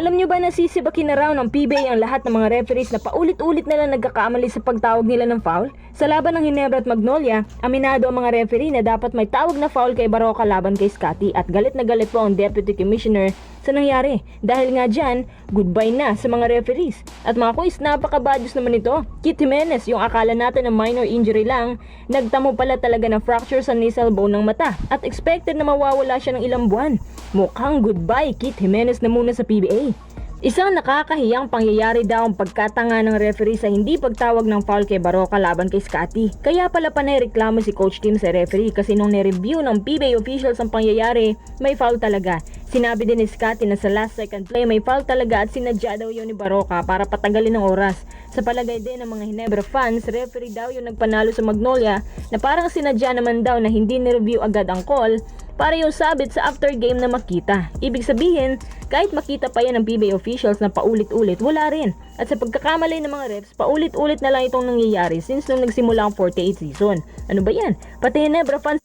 Alam nyo ba na sisibakin na raw ng PBA ang lahat ng mga referees na paulit-ulit na lang nagkakamali sa pagtawag nila ng foul? Sa laban ng Ginebra at Magnolia, aminado ang mga referee na dapat may tawag na foul kay Baroka laban kay Scotty at galit na galit po ang Deputy Commissioner sa nangyari. Dahil nga dyan, goodbye na sa mga referees. At mga kuis, napaka-badyos naman ito. Kit Jimenez, yung akala natin na minor injury lang, nagtamo pala talaga ng fracture sa nasal bone ng mata at expected na mawawala siya ng ilang buwan. Mukhang goodbye Kit Jimenez na muna sa PBA. Isang nakakahiyang pangyayari daw ang pagkatanga ng referee sa hindi pagtawag ng foul kay Baroka laban kay Scotty. Kaya pala panayreklamo si Coach Tim sa referee kasi nung nireview ng PBA officials ang pangyayari, may foul talaga. Sinabi din ni Scotty na sa last second play may foul talaga at sinadya daw yun ni Baroka para patagalin ng oras. Sa palagay din ng mga Ginebra fans, referee daw yung nagpanalo sa Magnolia na parang sinadya naman daw na hindi nireview agad ang call para yung sabit sa after game na makita. Ibig sabihin, kahit makita pa yan ng PBA officials na paulit-ulit, wala rin. At sa pagkakamali ng mga refs, paulit-ulit na lang itong nangyayari since nung nagsimula ang 48 season. Ano ba yan? Pati Ginebra fans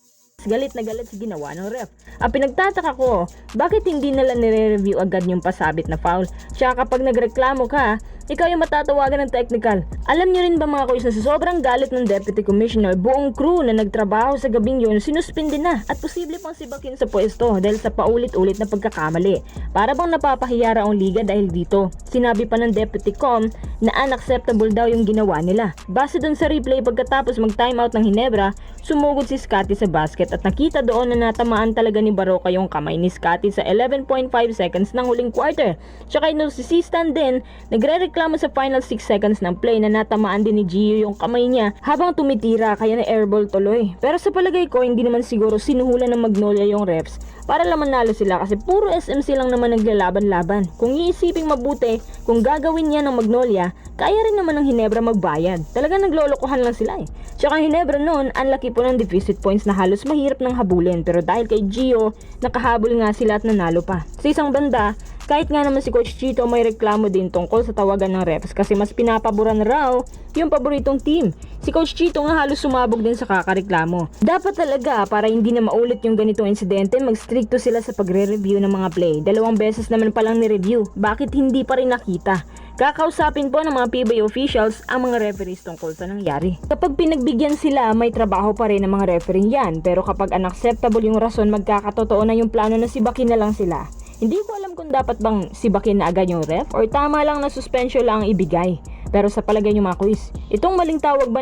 galit na galit sa ginawa ng ref. Ang pinagtataka ko, bakit hindi nila nire-review agad yung pasabit na foul? Tsaka kapag nagreklamo ka, ikaw yung matatawagan ng technical. Alam nyo rin ba mga kuis na sa sobrang galit ng Deputy Commissioner, buong crew na nagtrabaho sa gabing yun sinuspindi na at posible pang sibakin sa pwesto dahil sa paulit-ulit na pagkakamali. Para bang napapahiya raw ang liga dahil dito. Sinabi pa ng Deputy Com na unacceptable daw yung ginawa nila. Base dun sa replay pagkatapos mag-timeout ng Ginebra, sumugod si Scotty sa basket at nakita doon na natamaan talaga ni Baroka yung kamay ni Scotty sa 11.5 seconds ng huling quarter. Tsaka inusisistan din, nagre-reklamo sa final 6 seconds ng play na natamaan din ni Gio yung kamay niya habang tumitira kaya na airball tuloy. Pero sa palagay ko, hindi naman siguro sinuhulan ng Magnolia yung refs para lang manalo sila kasi puro SMC lang naman naglalaban-laban. Kung iisiping mabuti, kung gagawin yan ng Magnolia, kaya rin naman ng Ginebra magbayad. Talagang naglolokohan lang sila eh. Tsaka Ginebra noon, ang laki po ng deficit points na halos mahirap ng habulin. Pero dahil kay Gio, nakahabol nga sila at nanalo pa. Sa isang banda, kahit nga naman si Coach Chito may reklamo din tungkol sa tawagan ng refs kasi mas pinapaboran raw yung paboritong team. Si Coach Chito nga halos sumabog din sa kakareklamo. Dapat talaga para hindi na maulit yung ganitong insidente, magstrikto sila sa pagre-review ng mga play. 2 beses naman palang ni-review. Bakit hindi pa rin nakita? Kakausapin po ng mga PBA officials ang mga referees tungkol sa nangyari. Kapag pinagbigyan sila, may trabaho pa rin ng mga referee yan. Pero kapag unacceptable yung rason, magkakatotoo na yung plano na sibakin na lang sila. Hindi ko alam kung dapat bang sibakin na agad yung ref or tama lang na suspension lang ang ibigay. Pero sa palagay nyo mga quiz, itong maling tawag ba